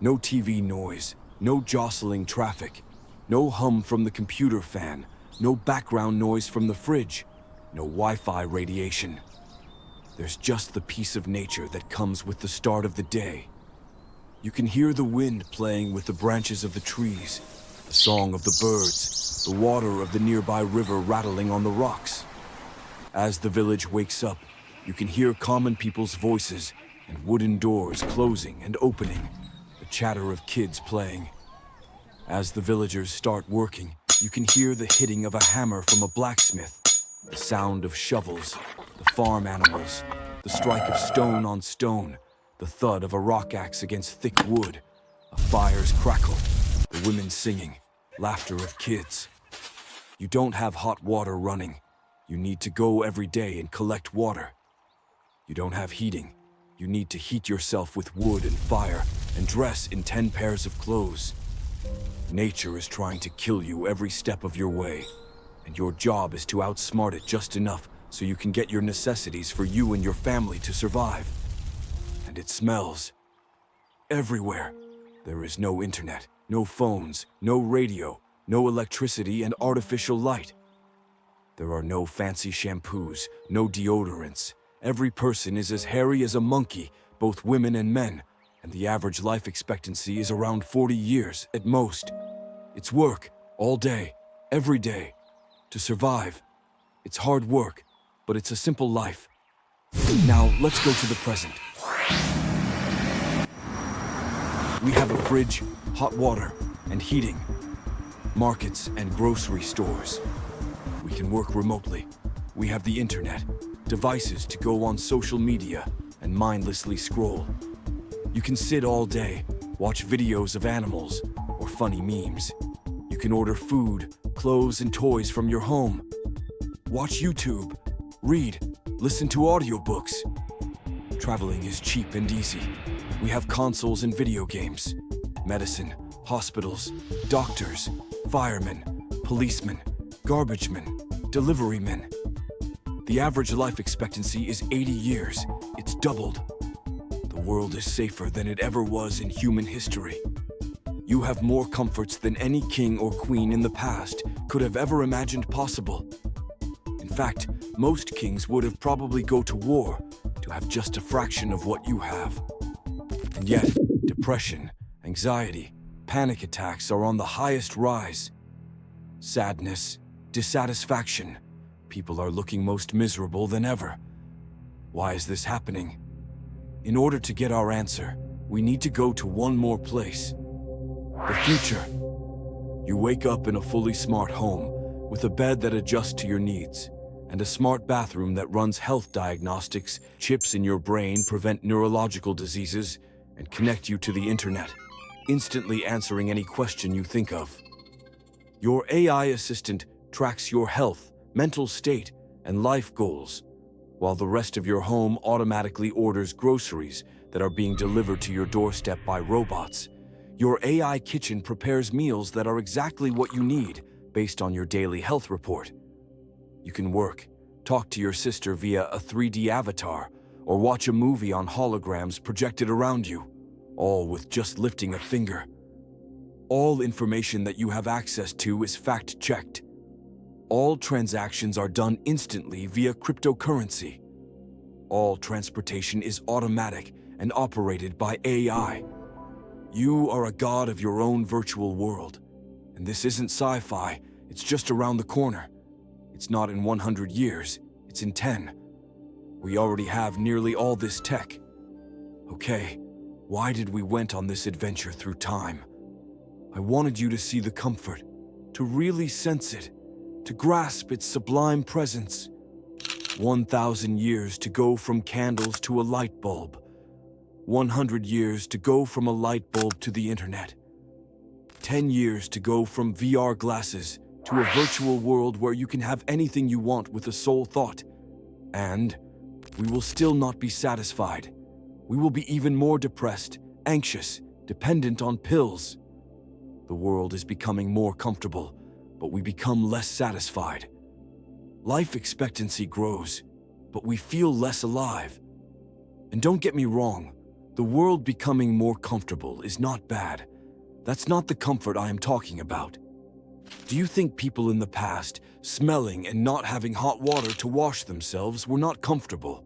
No TV noise, no jostling traffic, no hum from the computer fan, no background noise from the fridge, no Wi-Fi radiation. There's just the peace of nature that comes with the start of the day. You can hear the wind playing with the branches of the trees, the song of the birds, the water of the nearby river rattling on the rocks. As the village wakes up, you can hear common people's voices and wooden doors closing and opening, the chatter of kids playing. As the villagers start working, you can hear the hitting of a hammer from a blacksmith, the sound of shovels, the farm animals, the strike of stone on stone, the thud of a rock axe against thick wood, a fire's crackle, the women singing, laughter of kids. You don't have hot water running. You need to go every day and collect water. You don't have heating. You need to heat yourself with wood and fire and dress in 10 pairs of clothes. Nature is trying to kill you every step of your way, and your job is to outsmart it just enough so you can get your necessities for you and your family to survive. And it smells. Everywhere. There is no internet, no phones, no radio, no electricity and artificial light. There are no fancy shampoos, no deodorants. Every person is as hairy as a monkey, both women and men, and the average life expectancy is around 40 years at most. It's work, all day, every day, to survive. It's hard work, but it's a simple life. Now, let's go to the present. We have a fridge, hot water, and heating, markets and grocery stores. We can work remotely. We have the internet, devices to go on social media and mindlessly scroll. You can sit all day, watch videos of animals or funny memes. You can order food, clothes, and toys from your home. Watch YouTube, read, listen to audiobooks. Traveling is cheap and easy. We have consoles and video games, medicine, hospitals, doctors, firemen, policemen, garbage men, delivery men. The average life expectancy is 80 years. It's doubled. The world is safer than it ever was in human history. You have more comforts than any king or queen in the past could have ever imagined possible. In fact, Most kings would have probably go to war to have just a fraction of what you have. And yet, depression, anxiety, panic attacks are on the highest rise. Sadness, dissatisfaction. People are looking most miserable than ever. Why is this happening? In order to get our answer, we need to go to one more place. The future. You wake up in a fully smart home with a bed that adjusts to your needs and a smart bathroom that runs health diagnostics, chips in your brain prevent neurological diseases, and connect you to the internet, instantly answering any question you think of. Your AI assistant tracks your health, mental state, and life goals, while the rest of your home automatically orders groceries that are being delivered to your doorstep by robots. Your AI kitchen prepares meals that are exactly what you need based on your daily health report. You can work, talk to your sister via a 3D avatar, or watch a movie on holograms projected around you, all with just lifting a finger. All information that you have access to is fact-checked. All transactions are done instantly via cryptocurrency. All transportation is automatic and operated by AI. You are a god of your own virtual world. And this isn't sci-fi, it's just around the corner. It's not in 100 years, it's in 10. We already have nearly all this tech. Okay, why did we went on this adventure through time? I wanted you to see the comfort, to really sense it, to grasp its sublime presence. 1,000 years to go from candles to a light bulb. 100 years to go from a light bulb to the internet. 10 years to go from VR glasses to a virtual world where you can have anything you want with a sole thought. And we will still not be satisfied. We will be even more depressed, anxious, dependent on pills. The world is becoming more comfortable, but we become less satisfied. Life expectancy grows, but we feel less alive. And don't get me wrong, the world becoming more comfortable is not bad. That's not the comfort I am talking about. Do you think people in the past, smelling and not having hot water to wash themselves, were not comfortable?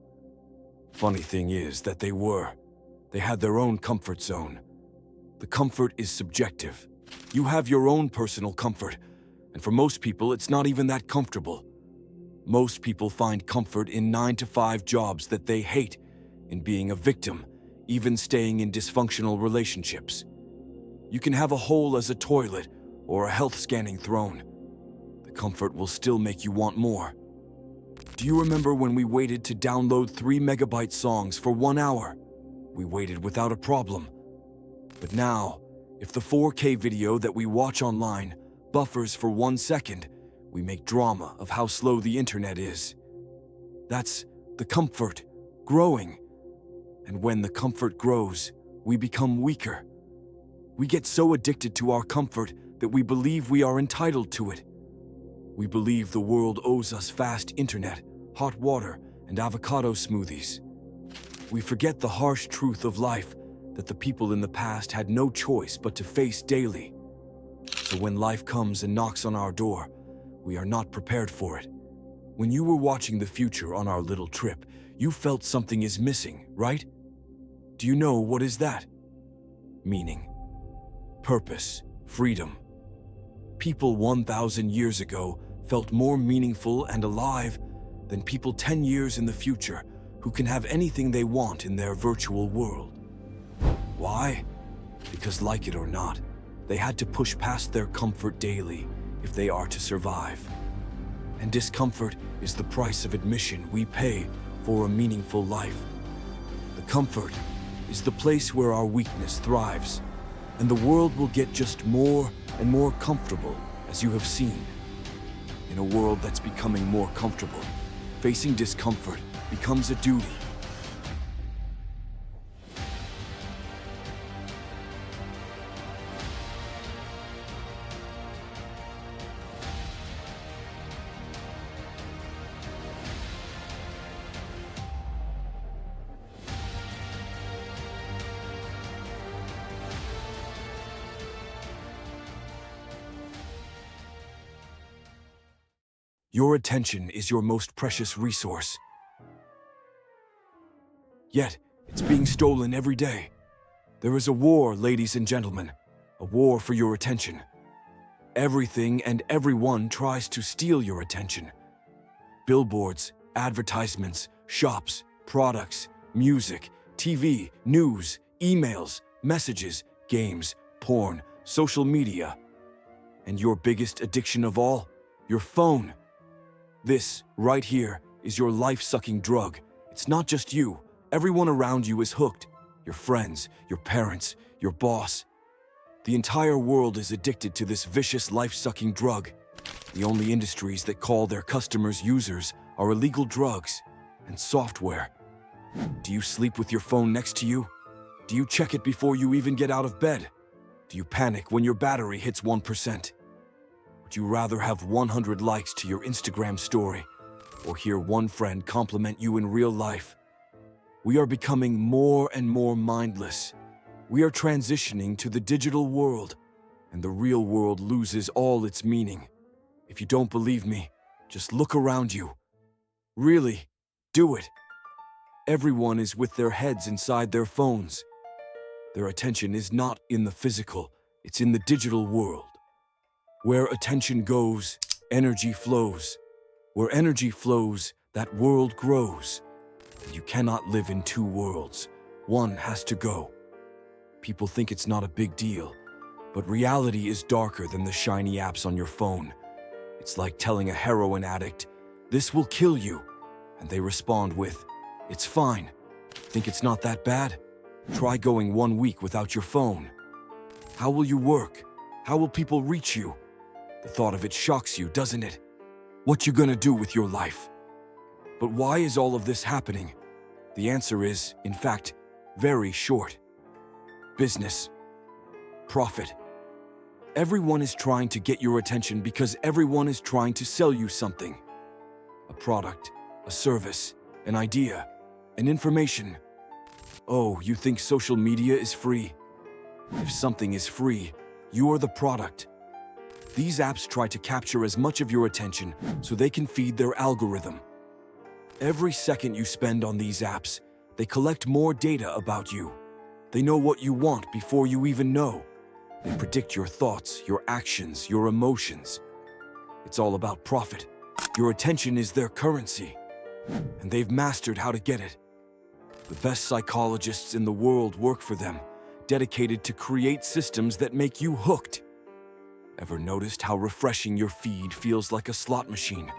Funny thing is that they were. They had their own comfort zone. The comfort is subjective. You have your own personal comfort, and for most people it's not even that comfortable. Most people find comfort in 9-to-5 jobs that they hate, in being a victim, even staying in dysfunctional relationships. You can have a hole as a toilet or a health scanning throne. The comfort will still make you want more. Do you remember when we waited to download 3 MB songs for 1 hour? We waited without a problem. But now, if the 4K video that we watch online buffers for 1 second, we make drama of how slow the internet is. That's the comfort growing. And when the comfort grows, we become weaker. We get so addicted to our comfort that we believe we are entitled to it. We believe the world owes us fast internet, hot water, and avocado smoothies. We forget the harsh truth of life that the people in the past had no choice but to face daily. So when life comes and knocks on our door, we are not prepared for it. When you were watching the future on our little trip, you felt something is missing, right? Do you know what is that? Meaning, purpose, freedom. People 1,000 years ago felt more meaningful and alive than people 10 years in the future who can have anything they want in their virtual world. Why? Because, like it or not, they had to push past their comfort daily if they are to survive. And discomfort is the price of admission we pay for a meaningful life. The comfort is the place where our weakness thrives, and the world will get just more and more comfortable, as you have seen. In a world that's becoming more comfortable, facing discomfort becomes a duty. Your attention is your most precious resource. Yet, it's being stolen every day. There is a war, ladies and gentlemen, a war for your attention. Everything and everyone tries to steal your attention. Billboards, advertisements, shops, products, music, TV, news, emails, messages, games, porn, social media. And your biggest addiction of all? Your phone. This, right here, is your life-sucking drug. It's not just you. Everyone around you is hooked. Your friends, your parents, your boss. The entire world is addicted to this vicious life-sucking drug. The only industries that call their customers users are illegal drugs and software. Do you sleep with your phone next to you? Do you check it before you even get out of bed? Do you panic when your battery hits 1%? Would you rather have 100 likes to your Instagram story or hear one friend compliment you in real life? We are becoming more and more mindless. We are transitioning to the digital world, and the real world loses all its meaning. If you don't believe me, just look around you. Really, do it. Everyone is with their heads inside their phones. Their attention is not in the physical, it's in the digital world. Where attention goes, energy flows. Where energy flows, that world grows. And you cannot live in two worlds. One has to go. People think it's not a big deal, but reality is darker than the shiny apps on your phone. It's like telling a heroin addict, "This will kill you," and they respond with, "It's fine. Think it's not that bad? Try going 1 week without your phone. How will you work? How will people reach you?" The thought of it shocks you, doesn't it? What you gonna do with your life? But why is all of this happening? The answer is, in fact, very short. Business. Profit. Everyone is trying to get your attention because everyone is trying to sell you something. A product, a service, an idea, an information. Oh, you think social media is free? If something is free, you are the product. These apps try to capture as much of your attention so they can feed their algorithm. Every second you spend on these apps, they collect more data about you. They know what you want before you even know. They predict your thoughts, your actions, your emotions. It's all about profit. Your attention is their currency, and they've mastered how to get it. The best psychologists in the world work for them, dedicated to create systems that make you hooked. Ever noticed how refreshing your feed feels like a slot machine?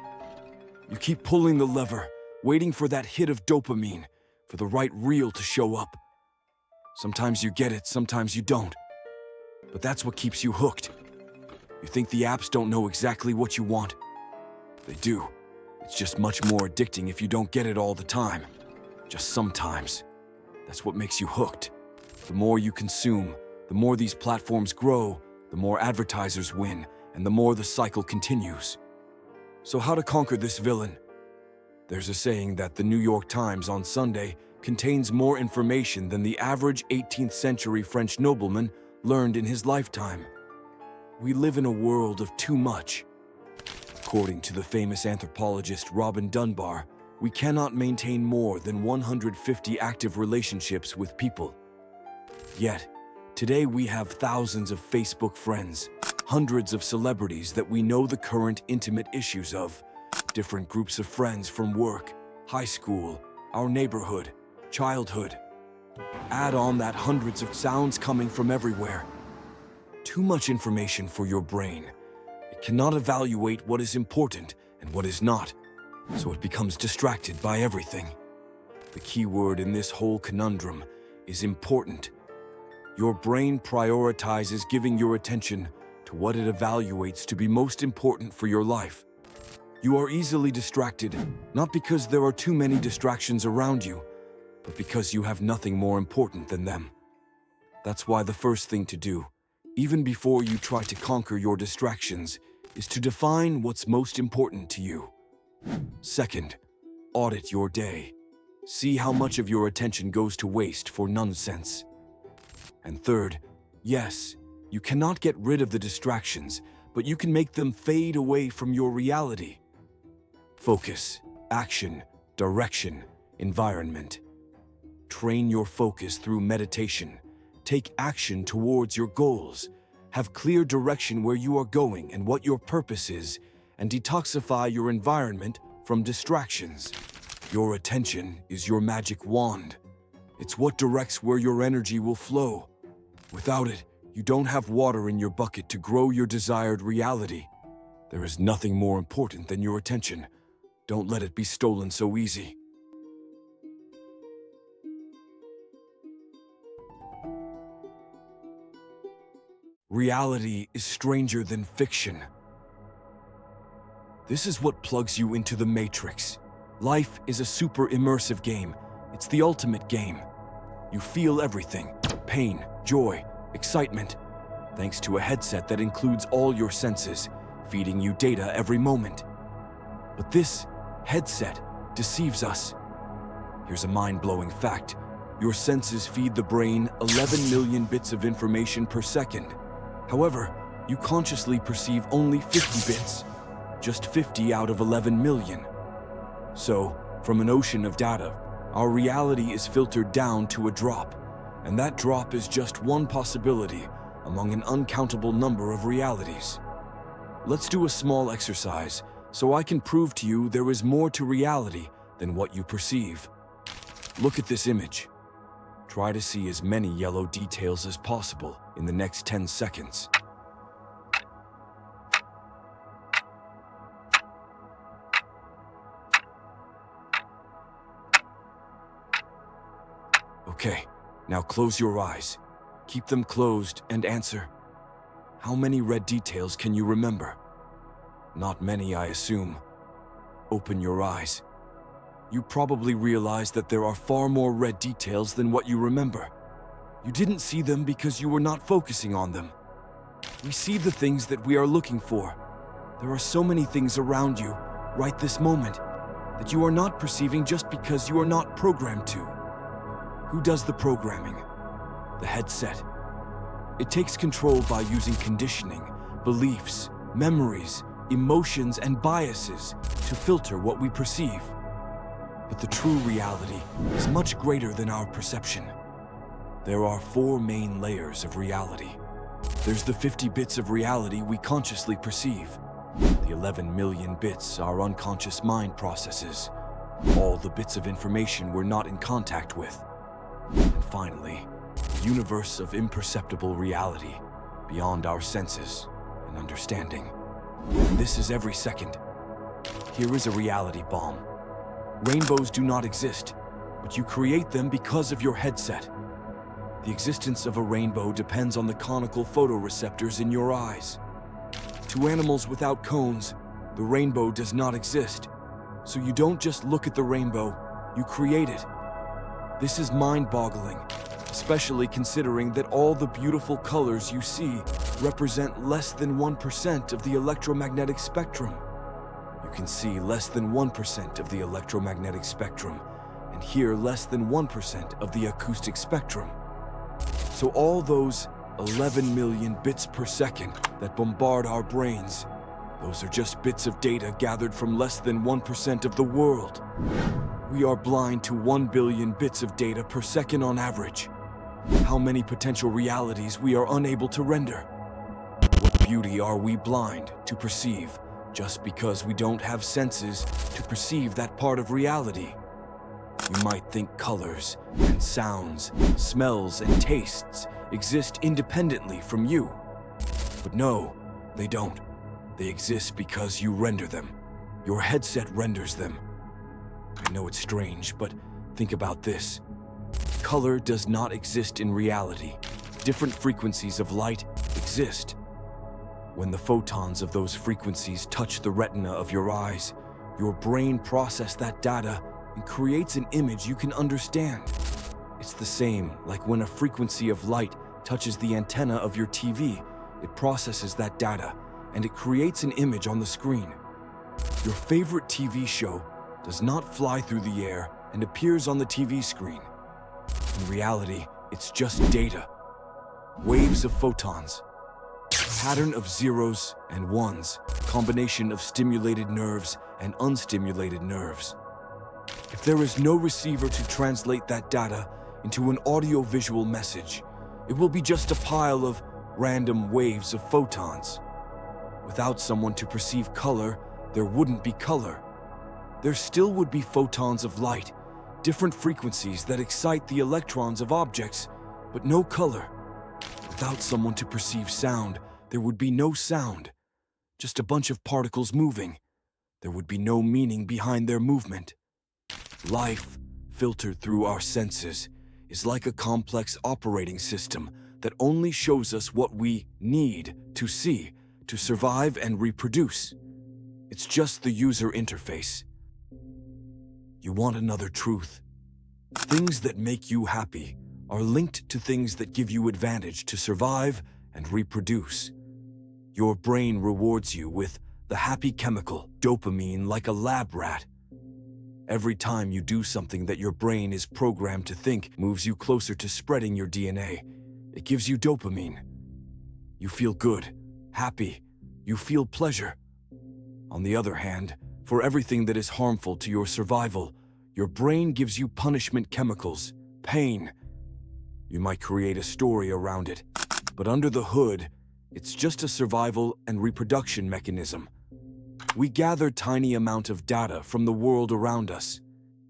You keep pulling the lever, waiting for that hit of dopamine, for the right reel to show up. Sometimes you get it, sometimes you don't. But that's what keeps you hooked. You think the apps don't know exactly what you want? They do. It's just much more addicting if you don't get it all the time. Just sometimes. That's what makes you hooked. The more you consume, the more these platforms grow, the more advertisers win, and the more the cycle continues. So how to conquer this villain? There's a saying that the New York Times on Sunday contains more information than the average 18th century French nobleman learned in his lifetime. We live in a world of too much. According to the famous anthropologist Robin Dunbar, we cannot maintain more than 150 active relationships with people. Yet, today we have thousands of Facebook friends, hundreds of celebrities that we know the current intimate issues of, different groups of friends from work, high school, our neighborhood, childhood. Add on that hundreds of sounds coming from everywhere. Too much information for your brain. It cannot evaluate what is important and what is not, so it becomes distracted by everything. The key word in this whole conundrum is important. Your brain prioritizes giving your attention to what it evaluates to be most important for your life. You are easily distracted, not because there are too many distractions around you, but because you have nothing more important than them. That's why the first thing to do, even before you try to conquer your distractions, is to define what's most important to you. Second, audit your day. See how much of your attention goes to waste for nonsense. And third, yes, you cannot get rid of the distractions, but you can make them fade away from your reality. Focus, action, direction, environment. Train your focus through meditation. Take action towards your goals. Have clear direction where you are going and what your purpose is, and detoxify your environment from distractions. Your attention is your magic wand. It's what directs where your energy will flow. Without it, you don't have water in your bucket to grow your desired reality. There is nothing more important than your attention. Don't let it be stolen so easy. Reality is stranger than fiction. This is what plugs you into the Matrix. Life is a super immersive game. It's the ultimate game. You feel everything: pain, joy, excitement, thanks to a headset that includes all your senses, feeding you data every moment. But this headset deceives us. Here's a mind-blowing fact. Your senses feed the brain 11 million bits of information per second. However, you consciously perceive only 50 bits, just 50 out of 11 million. So, from an ocean of data, our reality is filtered down to a drop, and that drop is just one possibility among an uncountable number of realities. Let's do a small exercise so I can prove to you there is more to reality than what you perceive. Look at this image. Try to see as many yellow details as possible in the next 10 seconds. Okay, now close your eyes. Keep them closed and answer. How many red details can you remember? Not many, I assume. Open your eyes. You probably realize that there are far more red details than what you remember. You didn't see them because you were not focusing on them. We see the things that we are looking for. There are so many things around you, right this moment, that you are not perceiving just because you are not programmed to. Who does the programming? The headset. It takes control by using conditioning, beliefs, memories, emotions, and biases to filter what we perceive. But the true reality is much greater than our perception. There are 4 main layers of reality. There's the 50 bits of reality we consciously perceive. The 11 million bits our unconscious mind processes. All the bits of information we're not in contact with. And finally, the universe of imperceptible reality, beyond our senses and understanding. And this is every second. Here is a reality bomb. Rainbows do not exist, but you create them because of your headset. The existence of a rainbow depends on the conical photoreceptors in your eyes. To animals without cones, the rainbow does not exist. So you don't just look at the rainbow, you create it. This is mind-boggling, especially considering that all the beautiful colors you see represent less than 1% of the electromagnetic spectrum. You can see less than 1% of the electromagnetic spectrum, and hear less than 1% of the acoustic spectrum. So all those 11 million bits per second that bombard our brains, those are just bits of data gathered from less than 1% of the world. We are blind to 1 billion bits of data per second on average. How many potential realities we are unable to render? What beauty are we blind to perceive just because we don't have senses to perceive that part of reality? You might think colors and sounds, smells and tastes exist independently from you. But no, they don't. They exist because you render them. Your headset renders them. I know it's strange, but think about this. Color does not exist in reality. Different frequencies of light exist. When the photons of those frequencies touch the retina of your eyes, your brain processes that data and creates an image you can understand. It's the same like when a frequency of light touches the antenna of your TV, it processes that data and it creates an image on the screen. Your favorite TV show does not fly through the air and appears on the TV screen. In reality, it's just data. Waves of photons. Pattern of zeros and ones, combination of stimulated nerves and unstimulated nerves. If there is no receiver to translate that data into an audio-visual message, it will be just a pile of random waves of photons. Without someone to perceive color, there wouldn't be color. There still would be photons of light, different frequencies that excite the electrons of objects, but no color. Without someone to perceive sound, there would be no sound, just a bunch of particles moving. There would be no meaning behind their movement. Life, filtered through our senses, is like a complex operating system that only shows us what we need to see to survive and reproduce. It's just the user interface. You want another truth? Things that make you happy are linked to things that give you advantage to survive and reproduce. Your brain rewards you with the happy chemical, dopamine, like a lab rat. Every time you do something that your brain is programmed to think moves you closer to spreading your DNA, it gives you dopamine. You feel good, happy, you feel pleasure. On the other hand, for everything that is harmful to your survival, your brain gives you punishment chemicals, pain. You might create a story around it, but under the hood, it's just a survival and reproduction mechanism. We gather tiny amount of data from the world around us,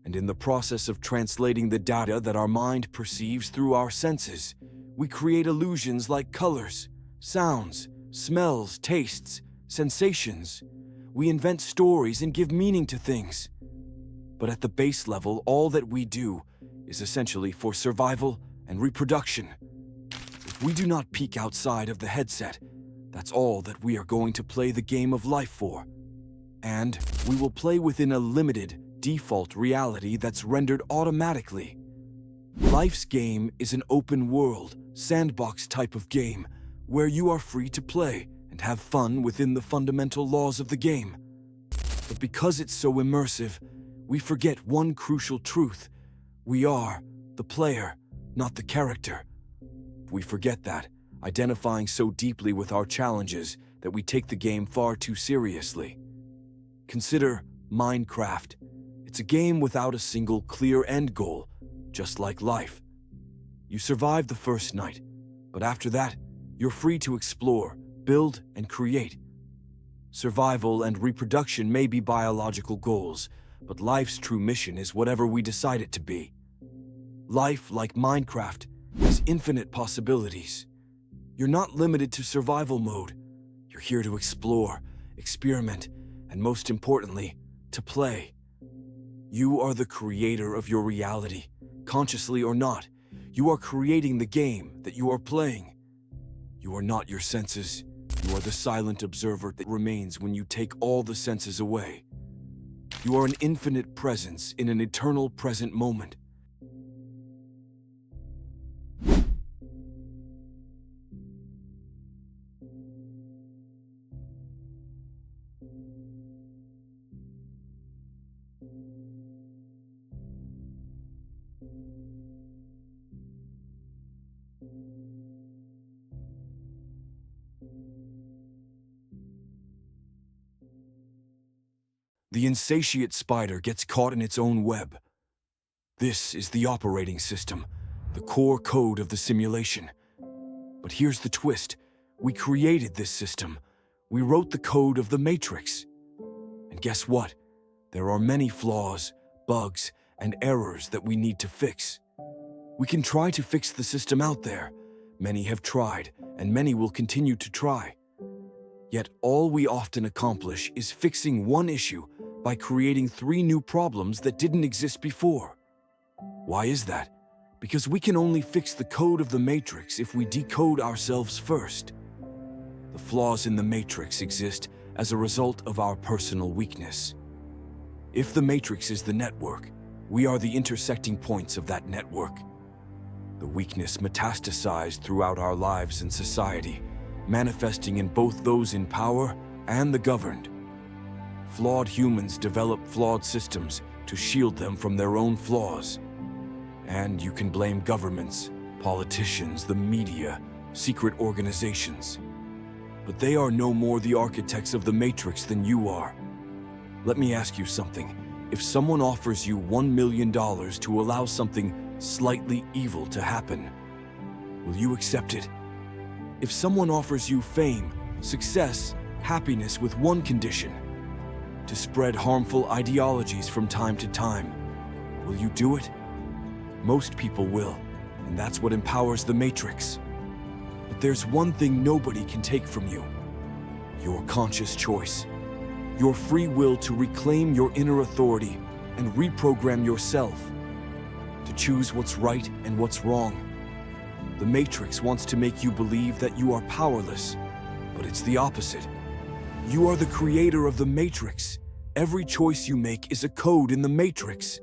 and in the process of translating the data that our mind perceives through our senses, we create illusions like colors, sounds, smells, tastes, sensations. We invent stories and give meaning to things. But at the base level, all that we do is essentially for survival and reproduction. If we do not peek outside of the headset, that's all that we are going to play the game of life for. And we will play within a limited, default reality that's rendered automatically. Life's game is an open world, sandbox type of game, where you are free to play and have fun within the fundamental laws of the game. But because it's so immersive, we forget one crucial truth. We are the player, not the character. We forget that, identifying so deeply with our challenges that we take the game far too seriously. Consider Minecraft. It's a game without a single clear end goal, just like life. You survive the first night, but after that, you're free to explore, build, and create. Survival and reproduction may be biological goals, but life's true mission is whatever we decide it to be. Life, like Minecraft, has infinite possibilities. You're not limited to survival mode. You're here to explore, experiment, and most importantly, to play. You are the creator of your reality, consciously or not. You are creating the game that you are playing. You are not your senses. You are the silent observer that remains when you take all the senses away. You are an infinite presence in an eternal present moment. The insatiate spider gets caught in its own web. This is the operating system, the core code of the simulation. But here's the twist. We created this system. We wrote the code of the Matrix. And guess what? There are many flaws, bugs, and errors that we need to fix. We can try to fix the system out there. Many have tried, and many will continue to try. Yet all we often accomplish is fixing one issue by creating 3 new problems that didn't exist before. Why is that? Because we can only fix the code of the Matrix if we decode ourselves first. The flaws in the Matrix exist as a result of our personal weakness. If the Matrix is the network, we are the intersecting points of that network. The weakness metastasized throughout our lives and society, manifesting in both those in power and the governed. Flawed humans develop flawed systems to shield them from their own flaws. And you can blame governments, politicians, the media, secret organizations. But they are no more the architects of the Matrix than you are. Let me ask you something. If someone offers you $1 million to allow something slightly evil to happen, will you accept it? If someone offers you fame, success, happiness with one condition, to spread harmful ideologies from time to time, will you do it? Most people will, and that's what empowers the Matrix. But there's one thing nobody can take from you: your conscious choice. Your free will to reclaim your inner authority and reprogram yourself, to choose what's right and what's wrong. The Matrix wants to make you believe that you are powerless, but it's the opposite. You are the creator of the Matrix. Every choice you make is a code in the Matrix.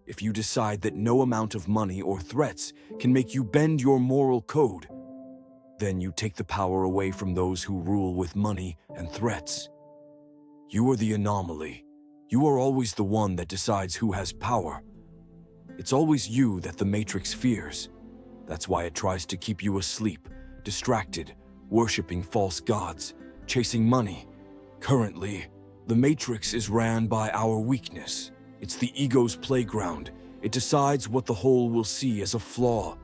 If you decide that no amount of money or threats can make you bend your moral code, then you take the power away from those who rule with money and threats. You are the anomaly. You are always the one that decides who has power. It's always you that the Matrix fears. That's why it tries to keep you asleep, distracted, worshipping false gods, chasing money. Currently, the Matrix is ran by our weakness. It's the ego's playground. It decides what the whole will see as a flaw.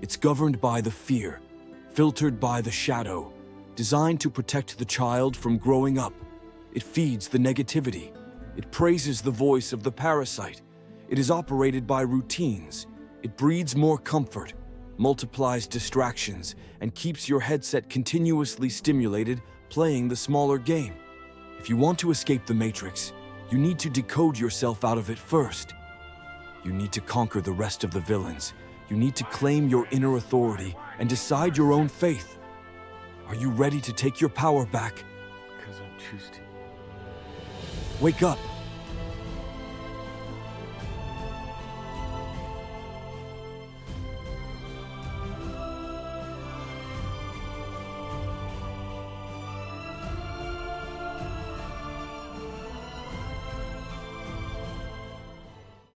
It's governed by the fear, filtered by the shadow, designed to protect the child from growing up. It feeds the negativity. It praises the voice of the parasite. It is operated by routines. It breeds more comfort, multiplies distractions, and keeps your headset continuously stimulated, playing the smaller game. If you want to escape the Matrix, you need to decode yourself out of it first. You need to conquer the rest of the villains. You need to claim your inner authority and decide your own faith. Are you ready to take your power back? Because I choose to. Wake up!